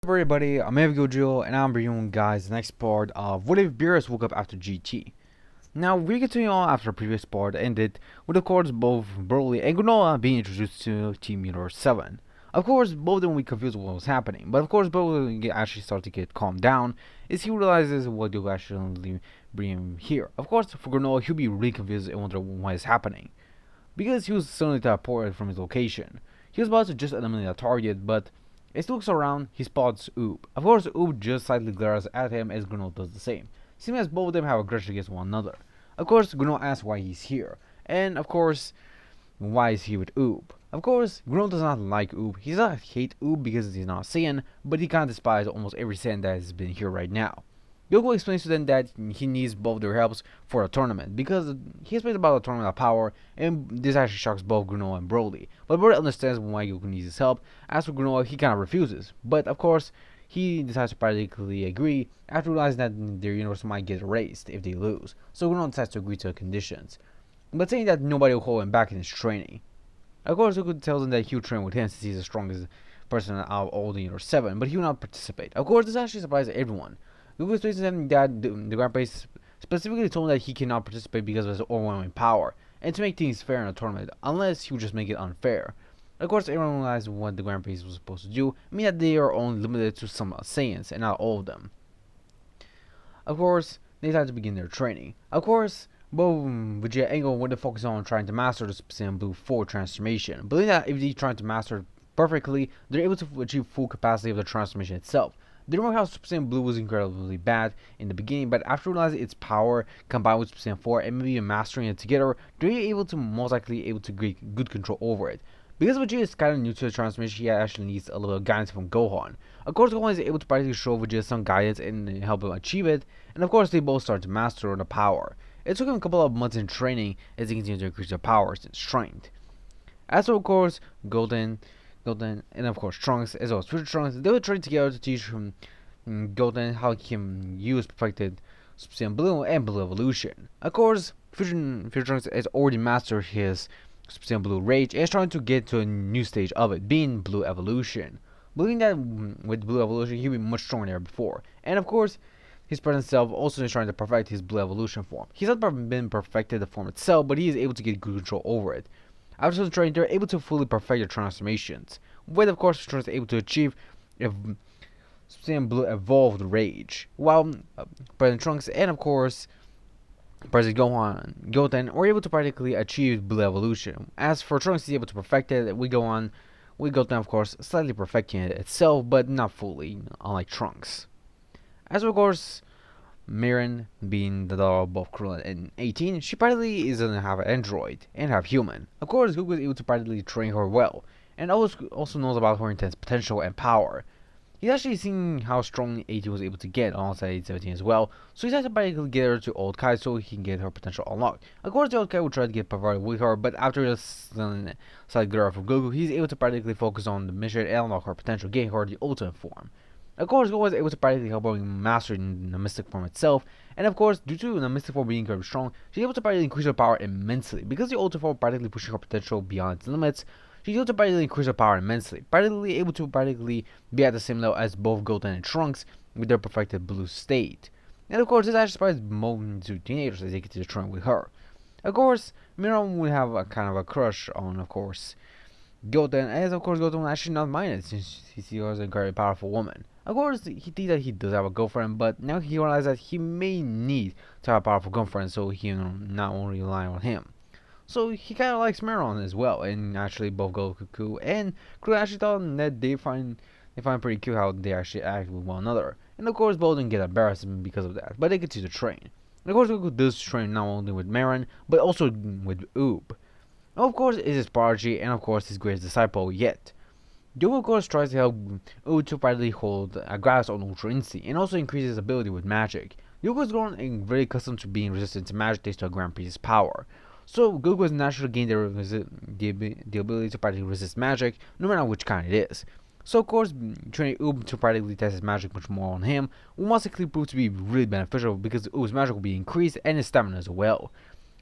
Everybody, I'm Gojo, and I'm bringing you guys the next part of What If Beerus Woke Up After GT. Now, we continue on after the previous part ended with, of course, both Broly and Granola being introduced to Team Universe 7. Of course, both of them were confused with what was happening, but of course, Broly actually started to get calmed down as he realizes what you actually bring him here. Of course, for Granola, he'll be really confused and wonder what is happening, because he was suddenly teleported from his location. He was about to just eliminate a target, but as he looks around, he spots Oob. Of course, Oob just slightly glares at him as Granola does the same, seeming as both of them have a grudge against one another. Of course, Granola asks why he's here, and of course, why is he with Oob? Of course, Granola does not like Oob. He does not hate Oob because he's not Saiyan, but he kind of despises almost every Saiyan that has been here right now. Goku explains to them that he needs both their helps for a tournament, because he explains about a tournament of power, and this actually shocks both Granola and Broly. But Broly understands why Goku needs his help. As for Granola, he kind of refuses, but of course, he decides to practically agree after realizing that their universe might get erased if they lose. So Granola decides to agree to the conditions, but saying that nobody will hold him back in his training. Of course, Goku tells him that he'll train with him since he's the strongest person out of all the Universe 7, but he will not participate. Of course, this actually surprises everyone. Goku explains to them that the Grandpa specifically told him that he cannot participate because of his overwhelming power, and to make things fair in a tournament, unless he would just make it unfair. Of course, everyone realized what the Grandpa was supposed to do, meaning that they are only limited to some Saiyans, and not all of them. Of course, they decided to begin their training. Of course, both Vegeta and Goku would focus on trying to master the Super Saiyan Blue 4 transformation, believing that if they try to master it perfectly, they're able to achieve full capacity of the transformation itself. They remember how Super Saiyan Blue was incredibly bad in the beginning, but after realizing its power combined with Super Saiyan 4 and maybe mastering it together, they're able to most likely able to get good control over it. Because Vegeta is kind of new to the transformation, he actually needs a little guidance from Gohan. Of course, Gohan is able to practically show Vegeta some guidance and help him achieve it, and of course, they both start to master the power. It took him a couple of months in training as they continue to increase their powers and strength. As for, of course, Golden, and of course Trunks, as well as Future Trunks, they will train together to teach him Golden how he can use perfected Super Saiyan Blue and Blue Evolution. Of course, Future Trunks has already mastered his Super Saiyan Blue Rage and is trying to get to a new stage of it, being Blue Evolution. Believing that with Blue Evolution he'll be much stronger than before. And of course, his present self also is trying to perfect his Blue Evolution form. He's not been perfected the form itself, but he is able to get good control over it. After some training, they're able to fully perfect their transformations, with of course Trunks able to achieve Super Saiyan Blue Evolved Rage, while President Trunks and of course President Goten were able to practically achieve Blue Evolution. As for Trunks, he's able to perfect it. We Goten, of course, slightly perfecting it itself, but not fully, unlike Trunks. As for, of course, Mirin, being the daughter of both Krillin and 18, she practically is gonna have an android and have human. Of course, Goku is able to practically train her well, and also knows about her intense potential and power. He's actually seen how strong 18 was able to get alongside 17 as well, so he's had to practically get her to Old Kai so he can get her potential unlocked. Of course, the Old Kai will try to get provided with her, but after the side girl from Goku, he's able to practically focus on the mission and unlock her potential, getting her the ultimate form. Of course, Goku was able to practically help her master the mystic form itself, and of course, due to the mystic form being incredibly strong, she's able to practically increase her power immensely. Because the ultimate form practically pushing her potential beyond its limits, she's able to practically increase her power immensely, practically able to practically be at the same level as both Goten and Trunks with their perfected blue state. And of course, this actually surprises most teenagers as they continue to train with her. Of course, Miron would have a kind of a crush on, of course, Goten, as of course Goten will actually not mind it since he sees her as a very powerful woman. Of course, he thinks that he does have a girlfriend, but now he realizes that he may need to have a powerful girlfriend so he can not only rely on him. So he kind of likes Meron as well, and actually both Goku and Krillin actually thought that they find pretty cute how they actually act with one another. And of course, both didn't get embarrassed because of that, but they continue to train. And of course, Goku does train not only with Meron, but also with Oob. Of course, is his prodigy, and of course, his greatest disciple yet. Goku, of course, tries to help Oob to practically hold a grasp on Ultra Instinct, and also increase his ability with magic. Goku is grown and very accustomed to being resistant to magic thanks to a Grand Priest's power. So Goku has naturally gained the ability to practically resist magic, no matter which kind it is. So of course, training Oob to practically test his magic much more on him will most likely prove to be really beneficial because Oob's magic will be increased and his stamina as well.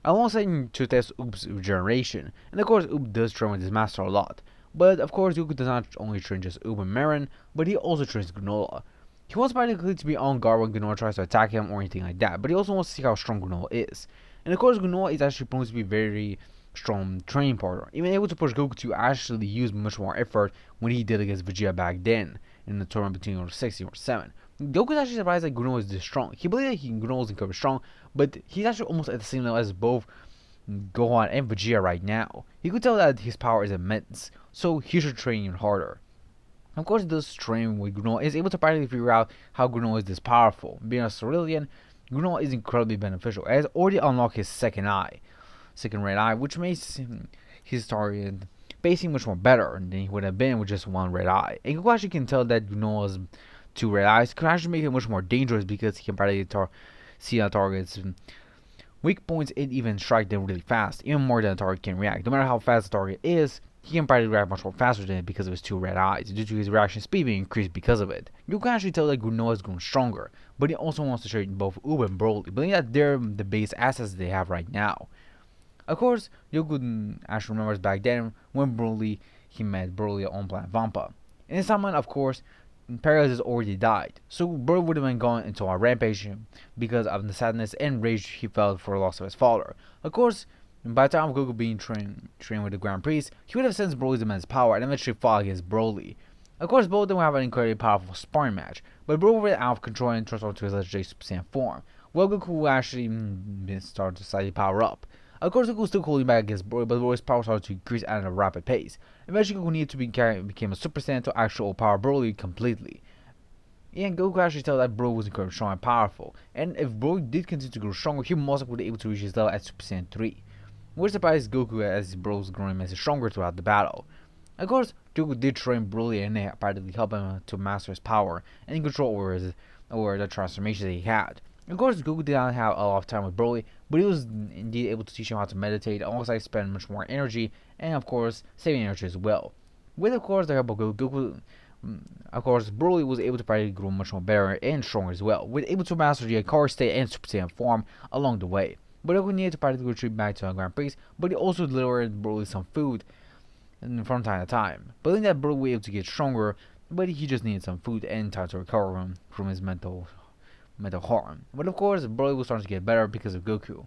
Alongside to test Oob's regeneration, and of course Oob does train with his master a lot, But of course, Goku does not only train just Uber and Marin, but he also trains Granola. He wants practically to be on guard when Granola tries to attack him or anything like that, but he also wants to see how strong Granola is. And of course, Granola is actually proven to be very strong training partner, even able to push Goku to actually use much more effort when he did against Vegeta back then in the tournament between Order 6 and Order 7. Goku's actually surprised that Granola is this strong. He believes that Granola is incredibly strong, but he's actually almost at the same level as both Gohan and Vegeta right now. He could tell that his power is immense, so he should train even harder. Of course, this training with Granola is able to practically figure out how Granola is this powerful. Being a Cerulean, Granola is incredibly beneficial, as already unlocked his second red eye, which makes his target basically much more better than he would have been with just one red eye. And Goku actually can tell that Granola's two red eyes could actually make him much more dangerous because he can practically see our target's weak points and even strike them really fast, even more than the target can react. No matter how fast the target is, he can probably react much more faster than it because of his two red eyes, due to his reaction speed being increased because of it. You can actually tell that Granola is growing stronger, but he also wants to train both Uber and Broly, believing that they're the base assets they have right now. Of course, Yoku actually remembers back then when he met Broly on planet Vampa. In this timeline, of course, Paradise has already died, so Broly would have been gone into a rampage because of the sadness and rage he felt for the loss of his father. Of course, by the time of Goku being trained with the Grand Priest, he would have sensed Broly's immense power and eventually fought against Broly. Of course, both of them would have an incredibly powerful sparring match, but Broly would out of control and transformed to his legendary Super Saiyan form, while Goku would actually started to slightly power up. Of course, Goku was still holding back against Broly, but Broly's power started to increase at a rapid pace. Eventually, Goku needed to became a Super Saiyan to actually overpower Broly completely. And Goku actually told that Broly was incredibly strong and powerful, and if Broly did continue to grow stronger, he most likely would be able to reach his level at Super Saiyan 3. Which surprised Goku as Broly was growing immensely stronger throughout the battle. Of course, Goku did train Broly and practically help him to master his power and control over the transformation that he had. Of course, Goku did not have a lot of time with Broly, but he was indeed able to teach him how to meditate, alongside spend much more energy, and of course, saving energy as well. With of course the help of Goku, of course, Broly was able to practically grow much more better and stronger as well, with able to master the Akari state and Super Saiyan form along the way. But Goku needed to practically retreat back to the Grand Priest, but he also delivered Broly some food from time to time, believing that Broly was able to get stronger, but he just needed some food and time to recover from his mental harm. But of course, Broly was starting to get better because of Goku.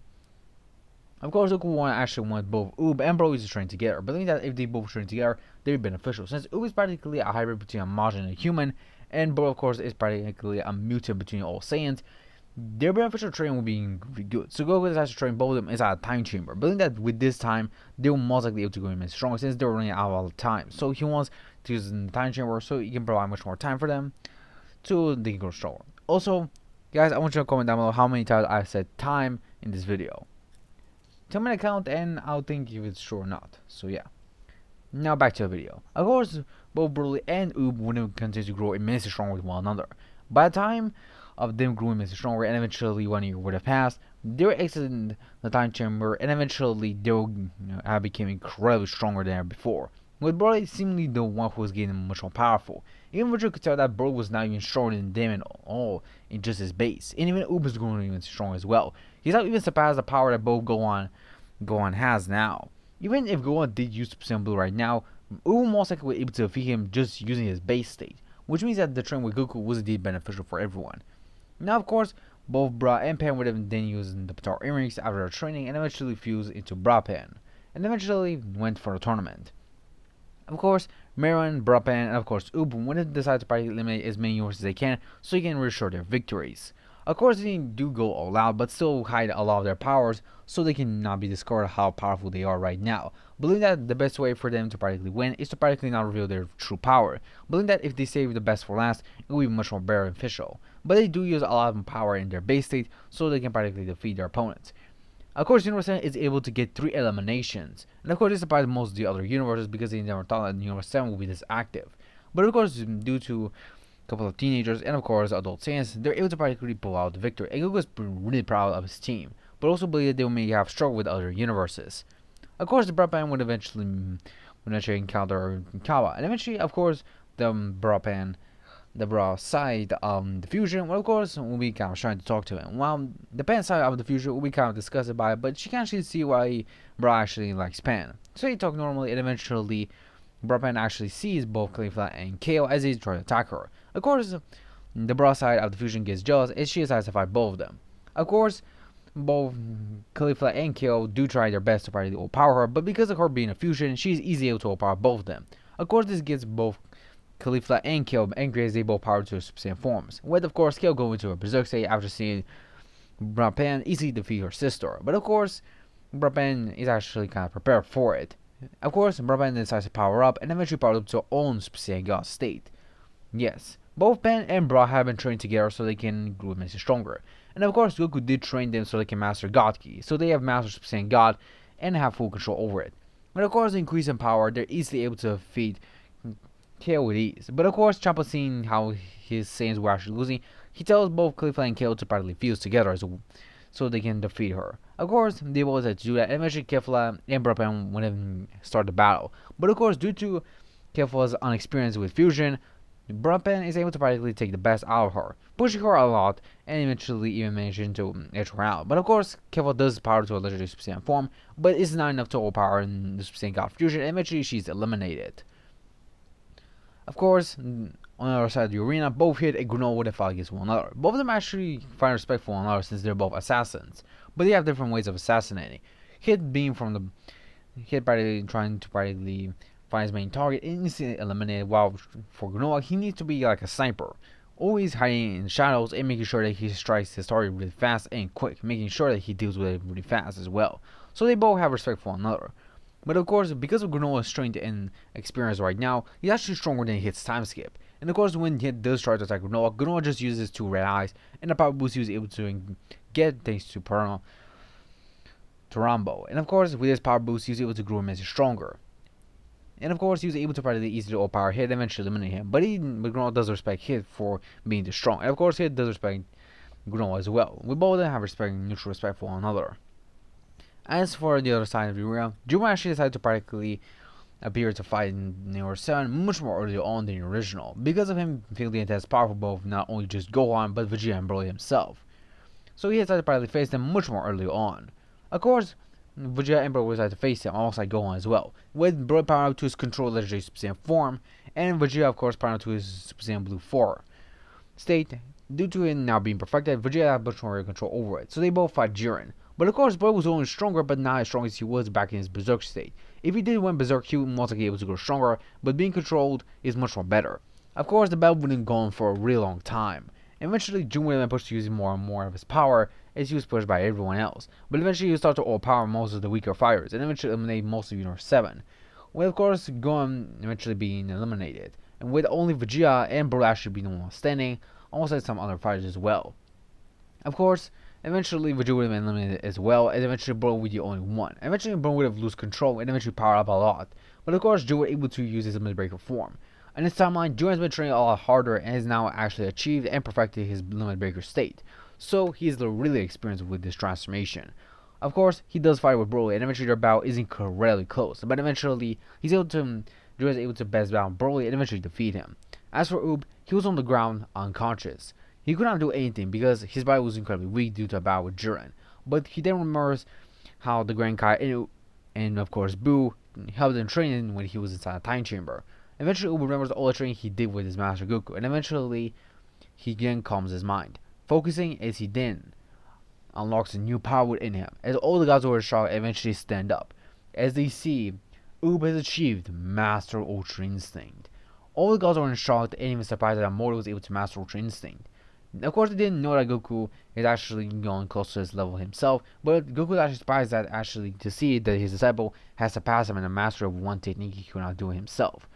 Of course, Goku actually wanted both Oob and Broly to train together, believing that if they both train together, they'd be beneficial, since Oob is practically a hybrid between a Majin and a human, and Broly, of course, is practically a mutant between all Saiyans. Their beneficial training will be good, so Goku decides to train both of them inside a time chamber, believing that with this time, they will most likely be able to go even stronger, since they're running out of time. So he wants to use the time chamber so he can provide much more time for them, so they can grow stronger. Also, guys, I want you to comment down below how many times I said time in this video. Tell me the count and I'll think if it's true or not. So yeah. Now back to the video. Of course, both Broly and Oob would continue to grow immensely stronger with one another. By the time of them growing immensely stronger and eventually 1 year would have passed, they were exiting the time chamber and eventually they would have become incredibly stronger than ever before. With Broly seemingly the one who was getting much more powerful. Even Vegeta could tell that Broly was not even stronger than them at all in just his base. And even Oob was growing even stronger as well. He's not even surpassed the power that both Gohan has now. Even if Gohan did use Super Saiyan Blue right now, Oob most likely was able to defeat him just using his base state, which means that the training with Goku was indeed beneficial for everyone. Now, of course, both Bra and Pan would have then used the Pitar earrings after their training and eventually fused into Bra Pan, and eventually went for the tournament. Of course, Marin, Bra Pan, and of course Oob would have decided to probably eliminate as many units as they can so they can reassure their victories. Of course, they do go all out, but still hide a lot of their powers, so they cannot be discovered how powerful they are right now. Believing that the best way for them to practically win is to practically not reveal their true power. Believing that if they save the best for last, it will be much more beneficial. But they do use a lot of power in their base state, so they can practically defeat their opponents. Of course, Universe 7 is able to get 3 eliminations, and of course this surprised most of the other universes because they never thought that Universe 7 would be this active. But of course, due to couple of teenagers and of course adult Saiyans, they're able to practically pull out the victory. And Goku is really proud of his team, but also believe that they may have struggled with other universes. Of course, the Bra Pan would eventually encounter Kawa, and eventually, of course, the Bra side the fusion, well, of course, will be kind of trying to talk to him. While the Pan side of the fusion will be kind of disgusted by it, but she can actually see why Bra actually likes Pan. So they talk normally, and eventually Broadband actually sees both Caulifla and KO as they try to attack her. Of course, the bra side of the fusion gets jealous as she decides to fight both of them. Of course, both Caulifla and KO do try their best to try to overpower her, but because of her being a fusion, she's easily able to overpower both of them. Of course, this gets both Caulifla and KO angry as they both power to their Super Saiyan forms, with of course KO going into a berserk state after seeing Broadband easily defeat her sister. But of course, Broadband is actually kind of prepared for it. Of course, Broadband decides to power up and eventually power up to her own Super Saiyan God state. Yes, both Ben and Bra have been trained together so they can grow immensely stronger. And of course, Goku did train them so they can master God Ki, so they have mastered Super Saiyan God and have full control over it. But of course, the increase in power, they're easily able to defeat KO with ease. But of course, Champa seeing how his Saiyans were actually losing, he tells both Caulifla and KO to practically fuse together so they can defeat her. Of course, they always had to do that, and eventually Caulifla and Broadband wouldn't start the battle. But of course, due to Caulifla's unexperience with fusion, Broadband is able to practically take the best out of her, pushing her a lot, and eventually even managing to edge her out. But of course, Caulifla does power to a legendary Super Saiyan form, but it's not enough to overpower in the Super Saiyan God fusion, and eventually she's eliminated. Of course, on the other side of the arena, both Hit and Granola would have fought against one another. Both of them actually find respect for one another since they're both assassins, but they have different ways of assassinating. Hit being from the Hit practically trying to practically find his main target and instantly eliminated, while for Granola, he needs to be like a sniper, always hiding in shadows and making sure that he strikes his target really fast and quick, making sure that he deals with it really fast as well. So they both have respect for one another. But of course, because of Granola's strength and experience right now, he's actually stronger than Hit's time skip. And of course, when Hit does try to attack Granola, Granola just uses 2 red eyes, and the power boost he was able to get thanks to Rambo. And of course, with his power boost, he was able to grow immensely stronger. And of course, he was able to practically easily overpower Hit and eventually eliminate him. But Granola does respect Hit for being this strong. And of course, Hit does respect Granola as well. We both have mutual respect for one another. As for the other side of the arena, Juma actually decided to practically appear to fight in Neo 7 much more early on than the original, because of him feeling the intense power for both not only just Gohan, but Vegeta and Broly himself. So he decided to practically face them much more early on. Of course, Vegeta and Broly decided to face him alongside Gohan as well, with Broly powering up to his controlled legendary Super Saiyan form, and Vegeta of course powering up to his Super Saiyan Blue 4 state. Due to it now being perfected, Vegeta had much more control over it, so they both fight Jiren. But of course, Broly was only stronger, but not as strong as he was back in his Berserk state. If he did win Berserk, he was likely able to grow stronger, but being controlled is much more better. Of course, the battle wouldn't go on for a really long time. Eventually, Jun would have been pushed to using more and more of his power, as he was pushed by everyone else. But eventually, he would start to overpower most of the weaker fighters, and eventually eliminate most of Universe 7. With of course, Gohan eventually being eliminated, and with only Vegeta and Broly actually being the one standing, alongside some other fighters as well. Of course, eventually Vegeta would have been eliminated as well, and eventually Broly would be the only one. Eventually Broly would have lost control and eventually powered up a lot. But of course, Joe was able to use his Limit Breaker form. In this timeline, Joe has been training a lot harder and has now actually achieved and perfected his Limit Breaker state. So he is really experienced with this transformation. Of course, he does fight with Broly, and eventually their battle is incredibly close. But eventually, Joe is able to best battle Broly and eventually defeat him. As for Oob, he was on the ground unconscious. He could not do anything because his body was incredibly weak due to a battle with Jiren. But he then remembers how the Grand Kai and of course Boo helped him train when he was inside a time chamber. Eventually Oob remembers all the training he did with his master Goku, and eventually he then calms his mind, focusing as he then unlocks a new power within him. As all the gods who are shocked eventually stand up, as they see Oob has achieved Master Ultra Instinct. All the gods are in shock and even surprised that Mori was able to master Ultra Instinct. Of course, they didn't know that Goku is actually going close to his level himself, but Goku was actually surprised that actually to see that his disciple has surpassed him in a master of one technique he could not do himself.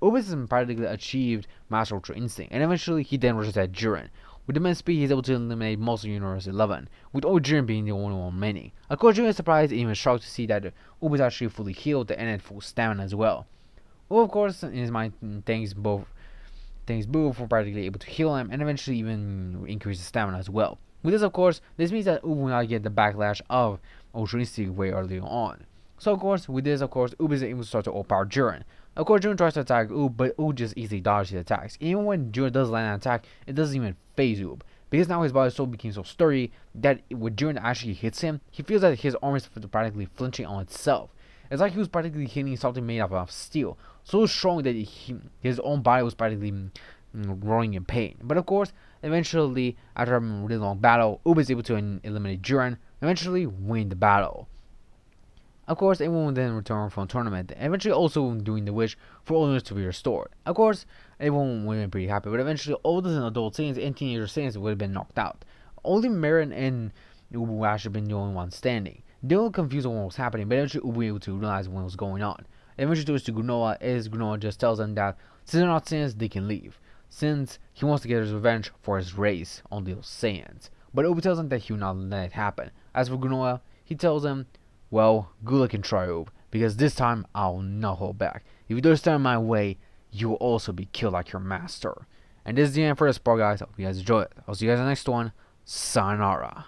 Ubis practically achieved Master Ultra Instinct, and eventually he then rushes at Jiren. With immense speed, he is able to eliminate most of Universe 11, with only Jiren being the only one remaining. Of course, Jiren is surprised and even shocked to see that Ubis actually fully healed and had full stamina as well. Well, of course, in his mind, thanks Boo for practically able to heal him and eventually even increase his stamina as well. With this, of course, this means that Ubu will not get the backlash of Ultra Instinct way early on. So, of course, with this, Ubu is able to start to overpower Jiren. Of course, Jiren tries to attack Ubu, but Ubu just easily dodges his attacks. Even when Jiren does land an attack, it doesn't even phase Ubu, because now his body became so sturdy that when Jiren actually hits him, he feels that his arm is practically flinching on itself. It's like he was practically hitting something made out of steel, so strong that his own body was practically roaring in pain. But of course, eventually, after a really long battle, Uba is able to eliminate Jiren, and eventually win the battle. Of course, everyone would then return from the tournament, and eventually also doing the wish for owners to be restored. Of course, everyone would have been pretty happy, but eventually older than adult Saiyans and teenager Saiyans would have been knocked out. Only Marin and Ubu would actually been the only ones standing. They were confused on what was happening, but eventually Ubu was able to realize what was going on. And eventually goes to Granola, as Granola just tells them that since they're not Saiyans, they can leave, since he wants to get his revenge for his race on those Saiyans. But Ubu tells him that he will not let it happen. As for Granola, he tells him, well, good luck in Triumph, because this time I'll not hold back. If you don't stand in my way, you will also be killed like your master. And this is the end for this part, guys. I hope you guys enjoy it. I'll see you guys in the next one. Sayonara.